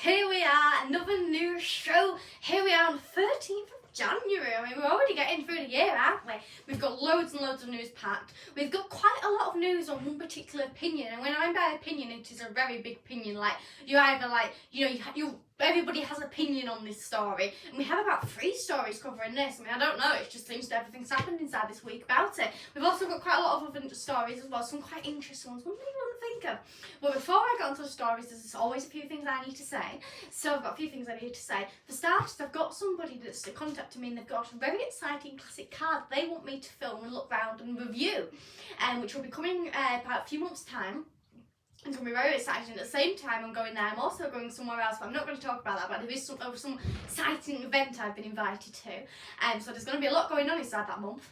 Here we are, another new show. Here we are on the 13th of January. I mean, we're already getting through the year, aren't we? We've got loads and loads of news packed. We've got quite a lot of news on one particular opinion, and when I'm by opinion, it is a very big opinion. Like, you either like, everybody has an opinion on this story, and we have about 3 stories covering this. I mean, I don't know, it just seems that everything's happened inside this week about it. We've also got quite a lot of other stories as well, some quite interesting ones, one thing I want to think of. But before I get onto the stories, there's always a few things I need to say. So I've got a few things I need to say. For starters, I've got somebody that's contacted me, and they've got a very exciting classic car they want me to film and look round and review, which will be coming about a few months' time. It's going to be very exciting. At the same time I'm going there, I'm also going somewhere else, but I'm not going to talk about that, but there is some exciting event I've been invited to. So there's going to be a lot going on inside that month,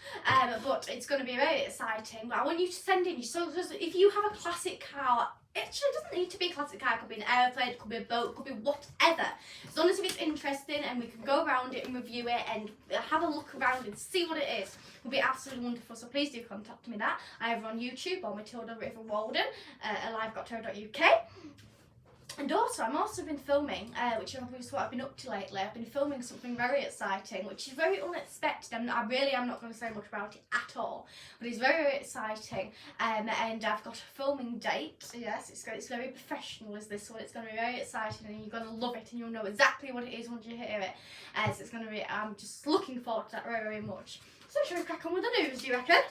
but it's going to be very exciting. But I want you to send in, so if you have a classic car, it actually doesn't need to be a classic car, it could be an airplane, it could be a boat, it could be whatever. As long as it's interesting and we can go around it and review it and have a look around and see what it is, it will be absolutely wonderful. So please do contact me that, either on YouTube or Matilda River Walden, alive.co.uk. And also, I'm also been filming, which is what I've been up to lately. I've been filming something very exciting, which is very unexpected. I really am not going to say much about it at all, but it's very, very exciting. And I've got a filming date. Yes, it's very professional, is this one. It's going to be very exciting, and you're going to love it, and you'll know exactly what it is once you hear it. So it's going to be. I'm just looking forward to that very, very much. So shall we crack on with the news? Do you reckon?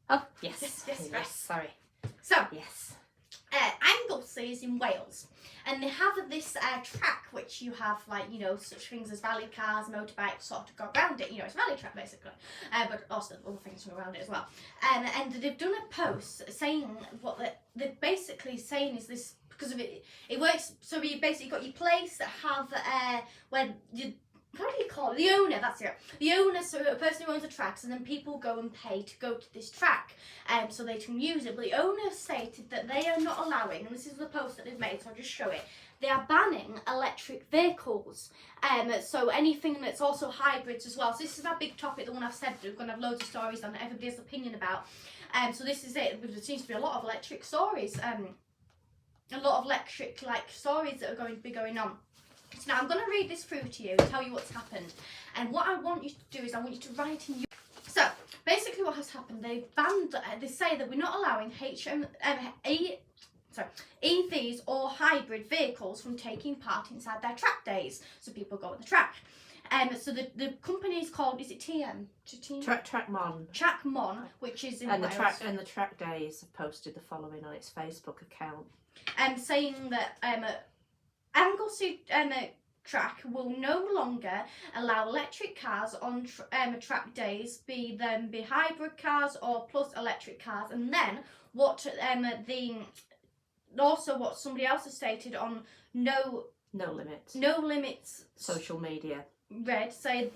Oh yes, yes. Sorry. So yes. Ulez is in Wales, and they have this track which you have, like, such things as rally cars, motorbikes, sort of go around it. It's a rally track basically, but also other things go around it as well. And they've done a post saying what they're basically saying is this, because of it works. So you basically got your place that have when you. How do you call it? The owner, that's it. The owner, so a person who owns the tracks, and then people go and pay to go to this track, so they can use it. But the owner stated that they are not allowing, and this is the post that they've made, so I'll just show it. They are banning electric vehicles, so anything that's also hybrids as well. So this is our big topic, the one I've said we're going to have loads of stories on that everybody has opinion about. So this is it. There seems to be a lot of electric stories, a lot of electric stories that are going to be going on. So now I'm going to read this through to you and tell you what's happened. And what I want you to do is I want you to write in your... So, basically what has happened, they say that we're not allowing EVs or hybrid vehicles from taking part inside their track days. So people go on the track. So the company is called, is it TM? Trackmon. Trackmon, which is in Wales. The track days have posted the following on its Facebook account. Saying that Anglesey track will no longer allow electric cars on track days, be hybrid cars or plus electric cars. And then what what somebody else has stated on no limits social media. They say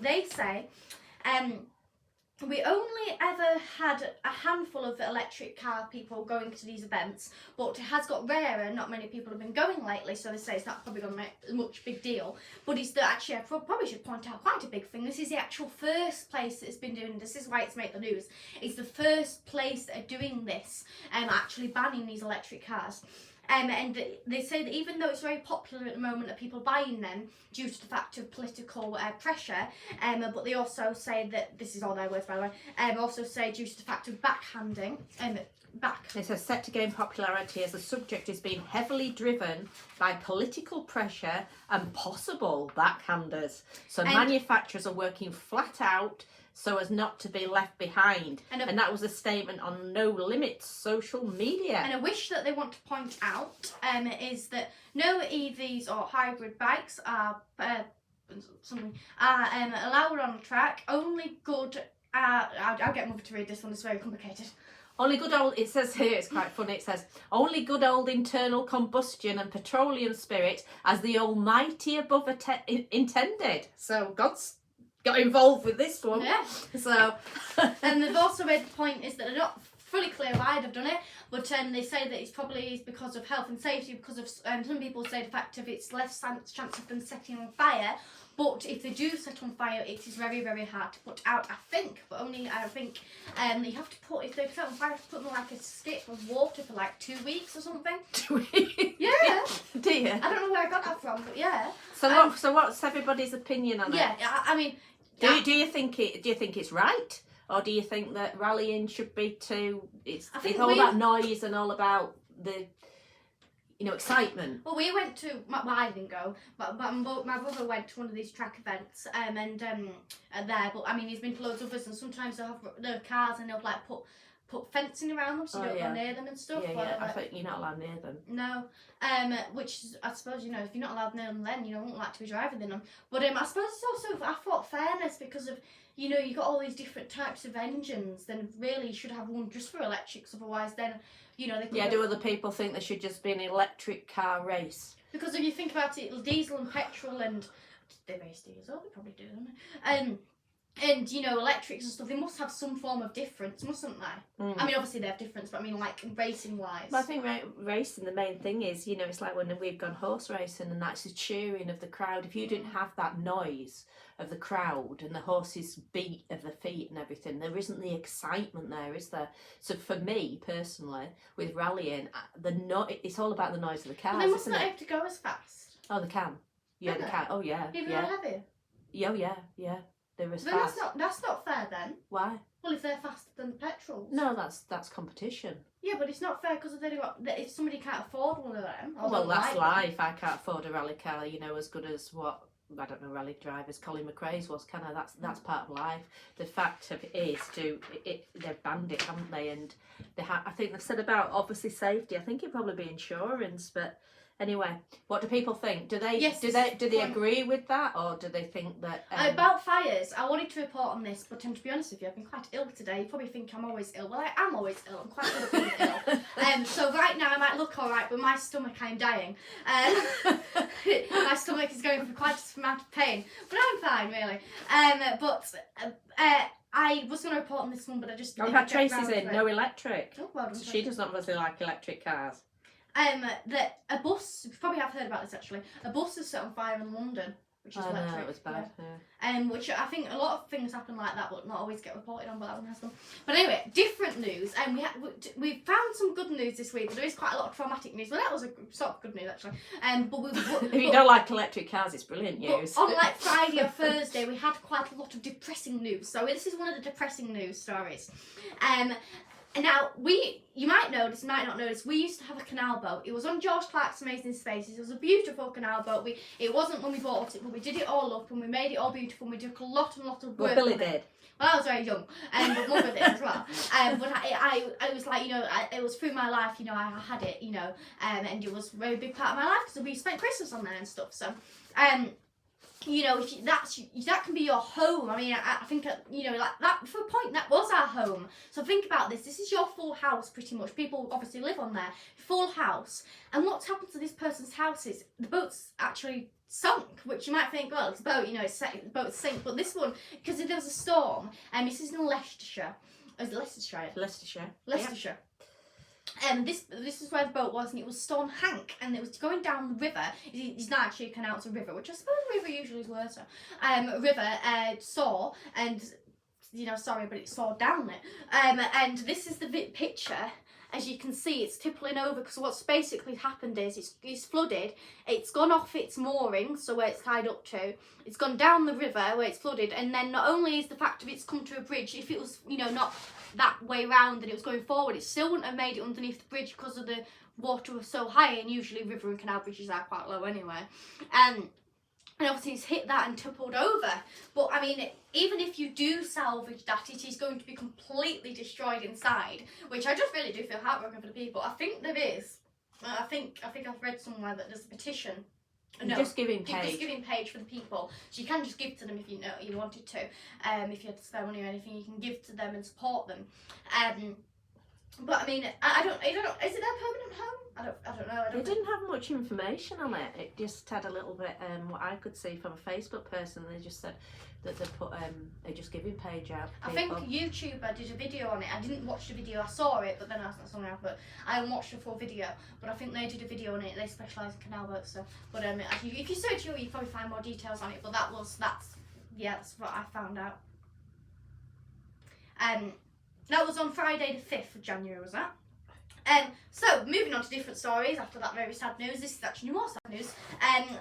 we only ever had a handful of electric car people going to these events, but it has got rarer. Not many people have been going lately, so they say it's not probably going to make a much big deal. But it's actually, I probably should point out quite a big thing. This is the actual first place that's been doing this. This is why it's made the news. It's the first place that are doing this, actually banning these electric cars. And they say that even though it's very popular at the moment, of people buying them due to the fact of political pressure, but they also say that, this is all their words by the way, also say due to the fact of backhanding, It says set to gain popularity as the subject is being heavily driven by political pressure and possible backhanders. So manufacturers are working flat out so as not to be left behind. And that was a statement on No Limits social media. And a wish that they want to point out is that no EVs or hybrid bikes are allowed on the track. Only good... I'll get Mother to read this one, it's very complicated. Only good old, it says here, it's quite funny, it says, only good old internal combustion and petroleum spirit as the almighty above intended. So God's got involved with this one. Yeah. So, and they've also made the point is that they're not fully clear I'd have done it, but they say that it's probably because of health and safety, because of some people say the fact of it's less chance of them setting on fire. But if they do set on fire, it is very, very hard to put out, I think. But only, I think, you have to put, if they set on fire, you have to put them in like a skip of water for like 2 weeks or something. 2 weeks? Yeah. Do you? I don't know where I got that from, but yeah. So what's everybody's opinion on it? Yeah, I mean... Do you think it's right? Or do you think that rallying should be it's all about noise and all about the... excitement. Well, we went to, I didn't go, but my brother went to one of these track events there, but I mean, he's been to loads of others, and sometimes they'll have their cars and they'll like put fencing around them so you don't go near them and stuff. Yeah, I think you're not allowed near them. No, which is, I suppose, if you're not allowed near them, then you won't like to be driving in them. But I suppose it's also, I thought, fairness, because of, you've got all these different types of engines, then really you should have one just for electrics, otherwise then, they could... do other people think there should just be an electric car race? Because if you think about it, diesel and petrol, and they race diesel, they probably do, don't they? And electrics and stuff, they must have some form of difference, mustn't they? I mean, obviously they have difference, but I mean, like, racing wise. But I think racing, the main thing is, it's like when we've gone horse racing, and that's the cheering of the crowd. If you didn't have that noise of the crowd and the horses' beat of the feet and everything, there isn't the excitement there, is there? So for me personally, with rallying, it's all about the noise of the cars. But they must not have to go as fast. Oh, they can. Yeah, they can. Oh, yeah. Even though they're heavy. Yeah. They're as then fast. That's not fair then. Why? Well, if they're faster than the petrols. No, that's competition. Yeah, but it's not fair because if somebody can't afford one of them. Well, that's life. I can't afford a rally car, as good as what, I don't know, rally drivers Colin McRae's was, kind of. That's part of life. The fact of it is, they've banned it, haven't they? And I think they've said about obviously safety. I think it'd probably be insurance, but anyway, what do people think? Do they agree with that, or do they think that about fires? I wanted to report on this, but to be honest with you, I've been quite ill today. You probably think I'm always ill. Well, I am always ill. I'm quite good at being ill. So right now I might look all right, but my stomach, I'm dying. My stomach is going through quite a amount of pain, but I'm fine really. I was going to report on this one, but I just... I've had Tracy's in, no electric. Oh, well done, so she doesn't obviously like electric cars. That a bus, you probably have heard about this actually, a bus is set on fire in London, which is electric. No, it was bad, yeah. Which I think a lot of things happen like that, but not always get reported on, but that one has them. But anyway, different news, and we found some good news this week, but there is quite a lot of traumatic news. Well, that was a sort of good news actually. If you don't like electric cars, it's brilliant news. On like Friday or Thursday, we had quite a lot of depressing news. So this is one of the depressing news stories. And now, you might know this, might not know this, we used to have a canal boat. It was on George Clark's Amazing Spaces. It was a beautiful canal boat. It wasn't when we bought it, but we did it all up and we made it all beautiful and we did a lot of work. Well, Billy did. Well, I was very young, but Mother did as well. But I was like, it was through my life, I had it, and it was a very big part of my life because we spent Christmas on there and stuff. So, that can be your home. I mean, I think, like that, for a point, that was our home. So think about this. This is your full house, pretty much. People obviously live on there. Full house. And what's happened to this person's house is the boat's actually sunk, which you might think, well, it's a boat, the boat's sink. But this one, because there was a storm, and this is in Leicestershire. Is it Leicestershire? Leicestershire. Leicestershire. This is where the boat was, and it was Storm Hank, and it was going down the river. It's not actually a canal, it's a river, which I suppose a river usually is worse. Saw, and sorry, but it saw down it. And this is the picture. As you can see, it's tippling over because what's basically happened is it's flooded. It's gone off its mooring, so where it's tied up to. It's gone down the river where it's flooded, and then not only is the fact of it's come to a bridge, if it was not that way round and it was going forward, it still wouldn't have made it underneath the bridge because of the water was so high, and usually river and canal bridges are quite low anyway. And obviously it's hit that and toppled over. But I mean, even if you do salvage that, it is going to be completely destroyed inside, which I just really do feel heartbroken for the people. I think there is. I think I've read somewhere that there's a petition. No, just giving page. Just giving page for the people. So you can just give to them if you wanted to. If you had to spare money or anything, you can give to them and support them. But I mean, I don't. Is it their permanent home? I don't know. They didn't have much information on it. It just had a little bit. What I could see from a Facebook person, they just said that they put a just giving page out. I think YouTuber did a video on it. I didn't watch the video. I saw it, but then I saw something else. But I haven't watched the full video. But I think they did a video on it. They specialise in canal work stuff. But if you search it, you probably find more details on it. But that's what I found out. That was on Friday the 5th of January, was that? So moving on to different stories after that very sad news. This is actually more sad news.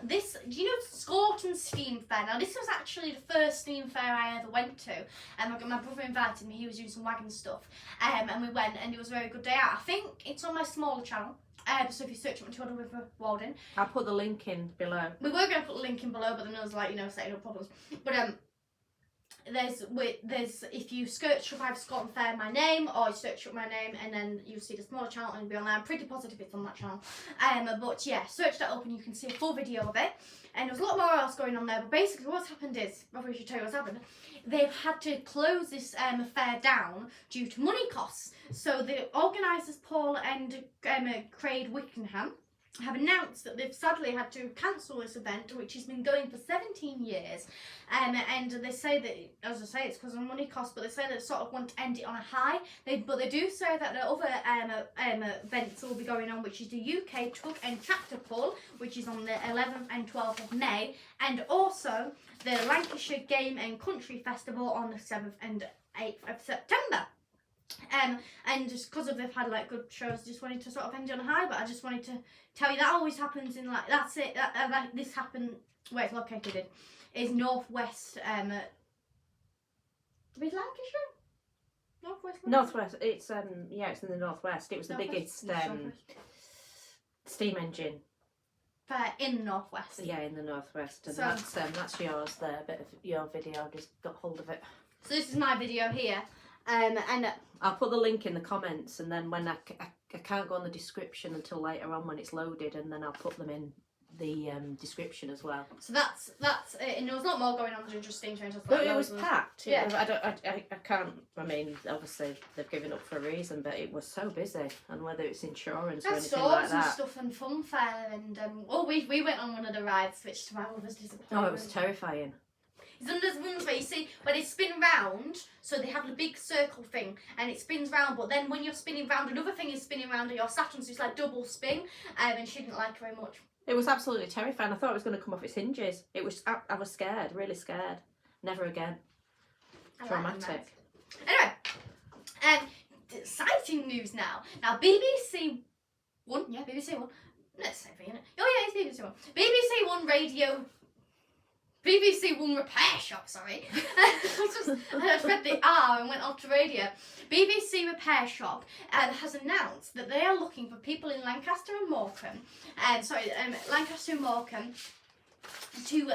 Do you know Scot and Steam Fair? Now this was actually the first Steam Fair I ever went to. My brother invited me. He was doing some wagon stuff, and we went, and it was a very good day out. I think it's on my smaller channel. So if you search up Matilda with Walden, I'll put the link in below. We were going to put the link in below, but then there was setting up problems. But there's if you search up either Scotland Fair my name, or you search up my name and then you'll see the smaller channel and it'll be on there. I'm pretty positive it's on that channel. But yeah, search that up and you can see a full video of it. And there's a lot more else going on there, but basically what's happened is, probably should tell you what's happened, they've had to close this fair down due to money costs. So the organisers, Paul and Craig Wickenham, have announced that they've sadly had to cancel this event, which has been going for 17 years. And they say that, as I say, it's because of money costs, but they say they sort of want to end it on a high. But they do say that the other events will be going on, which is the UK Tug and Tractor Pull, which is on the 11th and 12th of May, and also the Lancashire Game and Country Festival on the 7th and 8th of September. And just because they've had good shows, just wanted to sort of end on a high. But I just wanted to tell you that always happens in that's it. This happened where it's located is northwest. With Lancashire, Northwest. It's it's in the northwest. It was the biggest steam engine fair in the northwest. Yeah, in the northwest, and so, that's yours there. A bit of your video. I just got hold of it. So this is my video here. And I'll put the link in the comments, and then when I can't go on the description until later on when it's loaded, and then I'll put them in the description as well. So that's it. And there was a lot more going on than just steam trains. But it was packed. Yeah. I can't. I mean, obviously they've given up for a reason, but it was so busy, and whether it's insurance or anything like that. And stuff and fun fair, and we went on one of the rides, which to my mother's disappointment. Oh, it was terrifying. There's ones where you see where they spin round, so they have the big circle thing, and it spins round. But then when you're spinning round, another thing is spinning round, and you're sat on, so it's like double spin. And she didn't like it very much. It was absolutely terrifying. I thought it was going to come off its hinges. It was. I was scared, really scared. Never again. Traumatic. Anyway, exciting news now. Now BBC One, yeah, BBC One. Let's say it. Oh yeah, it's BBC One. BBC One radio. BBC One Repair Shop, sorry. I just read the R and went off to radio. BBC Repair Shop has announced that they are looking for people in Lancaster and Morecambe, Lancaster and Morecambe, to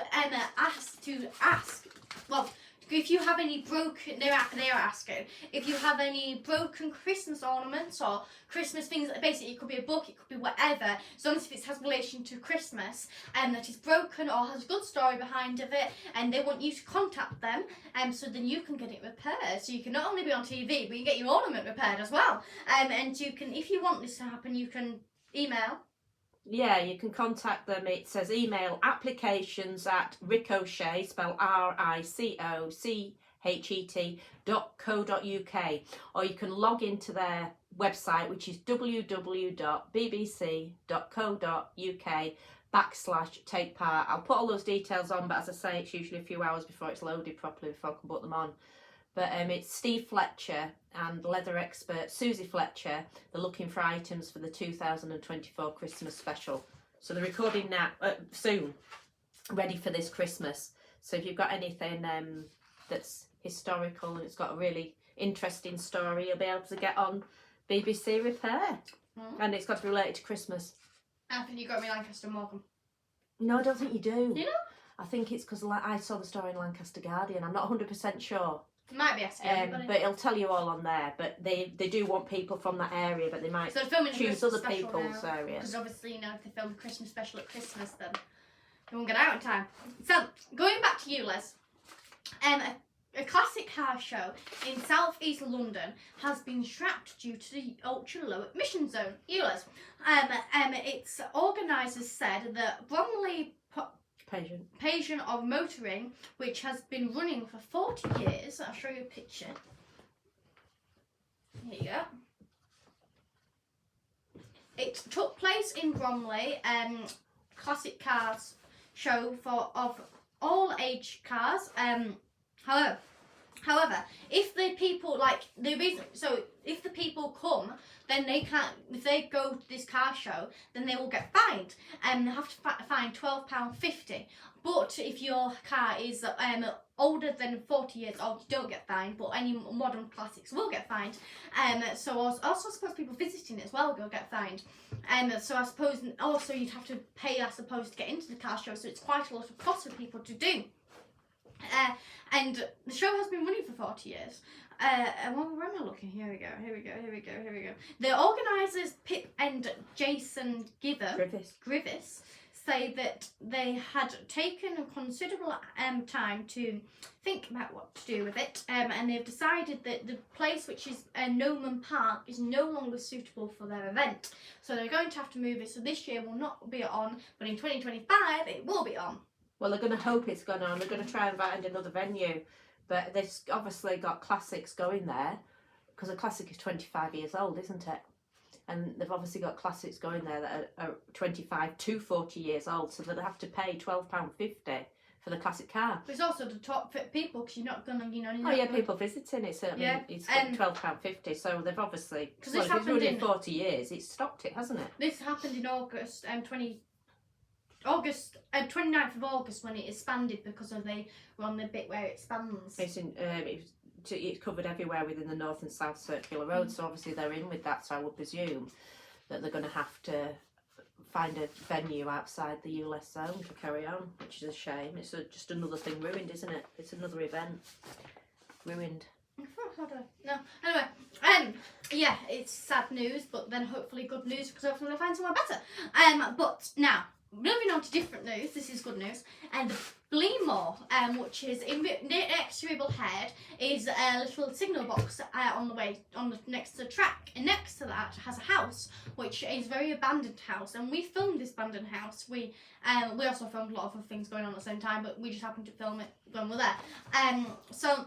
ask. Well, if you have any broken, they are asking if you have any broken Christmas ornaments or Christmas things. Basically, it could be a book, it could be whatever, as long as it has relation to Christmas and that is broken or has a good story behind of it, and they want you to contact them, so then you can get it repaired. So you can not only be on TV, but you get your ornament repaired as well. And you can, if you want this to happen, you can email. Yeah, you can contact them. It says email applications@ricochet, spell RICOCHET.co.uk, or you can log into their website, which is www.bbc.co.uk/take part. I'll put all those details on, but as I say, it's usually a few hours before it's loaded properly before I can put them on. But it's Steve Fletcher and leather expert Susie Fletcher. They're looking for items for the 2024 Christmas special. So they're recording now soon, ready for this Christmas. So if you've got anything that's historical and it's got a really interesting story, you'll be able to get on BBC Repair. And it's got to be related to Christmas. I think you got me Lancaster and Morecambe. No, I don't think you do. You know? I think it's because I saw the story in Lancaster Guardian. I'm not 100% sure. It might be asking everybody. But it'll tell you all on there. But they do want people from that area, but they might choose other people's areas. Because obviously, if they film a Christmas special at Christmas, then they won't get out in time. So, going back to Ulez, a classic car show in South East London has been scrapped due to the ultra low emission zone, Ulez. Its organisers said that Bromley Pageant of Motoring, which has been running for 40 years, I'll show you a picture. Here you go. It took place in Bromley, classic cars show of all age cars. However, if the people if the people come, then they can't. If they go to this car show, then they will get fined, and they have to fine £12.50. But if your car is older than 40 years old, you don't get fined. But any modern classics will get fined. So also I suppose people visiting as well will get fined. So I suppose also you'd have to pay, I suppose, to get into the car show. So it's quite a lot of cost for people to do. And the show has been running for 40 years. And where am I looking? Here we go. The organisers, Pip and Jason Grivis, say that they had taken a considerable time to think about what to do with it, and they've decided that the place, which is Noman Park, is no longer suitable for their event. So they're going to have to move it. So this year will not be on, but in 2025 it will be on. Well, they're going to hope it's gone on. They're going to try and find another venue. But they've obviously got classics going there, because a classic is 25 years old, isn't it? And they've obviously got classics going there that are 25 to 40 years old, so they'll have to pay £12.50 for the classic car. But it's also the top fit people, because you're not going to, Oh yeah, people visiting it, certainly. Yeah. It's £12.50, so they've obviously, if it's running 40 years, it's stopped it, hasn't it? This happened in August, 29th of August, when it expanded, because they were on the bit where it expands. It's covered everywhere within the north and south circular road, so obviously they're in with that, so I would presume that they're going to have to find a venue outside the Ulez zone to carry on, which is a shame. It's just another thing ruined, isn't it? It's another event ruined. No. Anyway, yeah, it's sad news, but then hopefully good news, because hopefully they'll find someone better. But now, moving on to different news, this is good news. And Bleemore, which is next to Ribble Head, is a little signal box next to the track. And next to that has a house, which is a very abandoned house. And we filmed this abandoned house. We also filmed a lot of other things going on at the same time, but we just happened to film it when we're there. So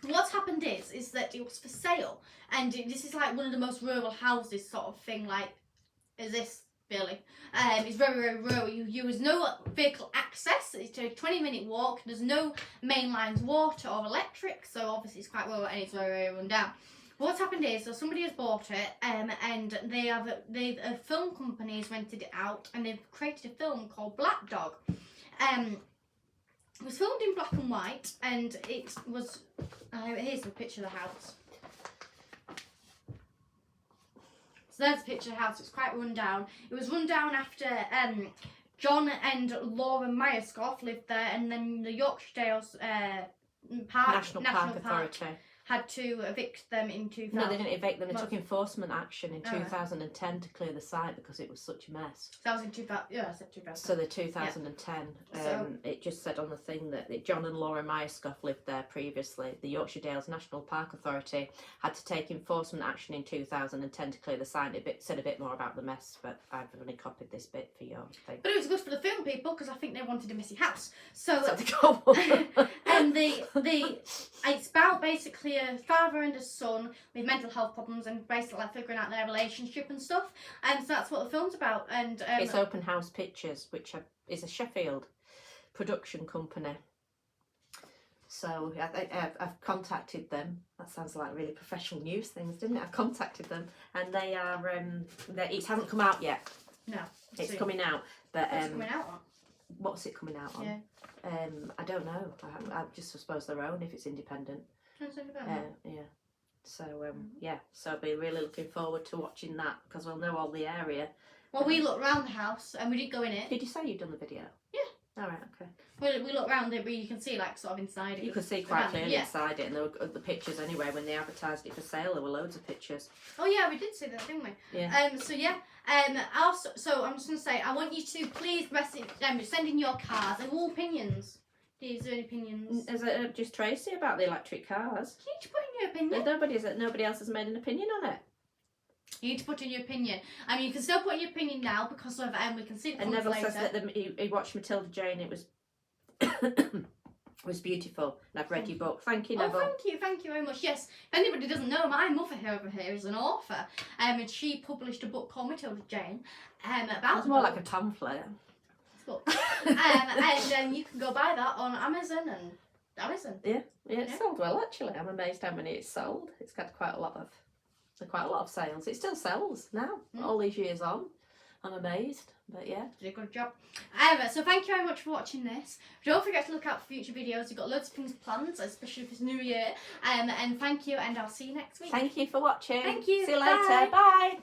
what's happened is that it was for sale, and this is like one of the most rural houses sort of thing, like, is this really? It's very, very rural. You has no vehicle access. It's a 20-minute walk. There's no main lines, water or electric, so obviously it's quite rural and it's very, very run down. What's happened is, so somebody has bought it, and a film company has rented it out, and they've created a film called Black Dog. It was filmed in black and white, and it was. Here's a picture of the house. So there's a picture of the house. It's quite run down. It was run down after John and Laura Myerscough lived there, and then the Yorkshire Dales National Park Authority had to evict them in 2000. No, they didn't evict them. They took enforcement action in 2010 to clear the site because it was such a mess. That was in 2000. Yeah, I said 2000. So the 2010, it just said on the thing that John and Laura Myerscough lived there previously. The Yorkshire Dales National Park Authority had to take enforcement action in 2010 to clear the site. It said a bit more about the mess, but I've only copied this bit for your thing. But it was good for the film people, because I think they wanted a messy house. So and it's about basically a father and a son with mental health problems, and basically like figuring out their relationship and stuff. And so that's what the film's about. And it's Open House Pictures, which is a Sheffield production company. So I've contacted them. That sounds like really professional news things, didn't it? I've contacted them, and they are. It hasn't come out yet. No, it's coming out. But what's it coming out on? What's it coming out on? Yeah. I don't know. I just suppose their own if it's independent. Yeah. So yeah. So I'll be really looking forward to watching that, because we'll know all the area. Well, we looked around the house and we didn't go in it. Did you say you'd done the video? Yeah. All right. Okay. We looked around it, but you can see like sort of inside it. You could see quite clearly inside it, and there were the pictures anyway. When they advertised it for sale, there were loads of pictures. Oh yeah, we did see that, didn't we? Yeah. So yeah. Also, so I'm just gonna say, I want you to please send in your cars and all opinions. Is there any opinions? Is it just Tracy about the electric cars? You need to put in your opinion. Nobody else has made an opinion on it. You need to put in your opinion. I mean, you can still put in your opinion now because of we can see the And comments Neville later. says that he watched Matilda Jane. It was was beautiful. And I've read your book. Thank you, Neville. Thank you very much. Yes, if anybody doesn't know, my mother over here is an author, and she published a book called Matilda Jane, about. It's more like a pamphlet. Book. And you can go buy that on Amazon and Amazon. Yeah, it's sold well actually. I'm amazed how many it's sold. It's got quite a lot of sales. It still sells now, all these years on. I'm amazed, but yeah. Did a good job. So thank you very much for watching this. Don't forget to look out for future videos. We've got loads of things planned, especially for this new year. And thank you, and I'll see you next week. Thank you for watching. Thank you. See you Bye. later. Bye.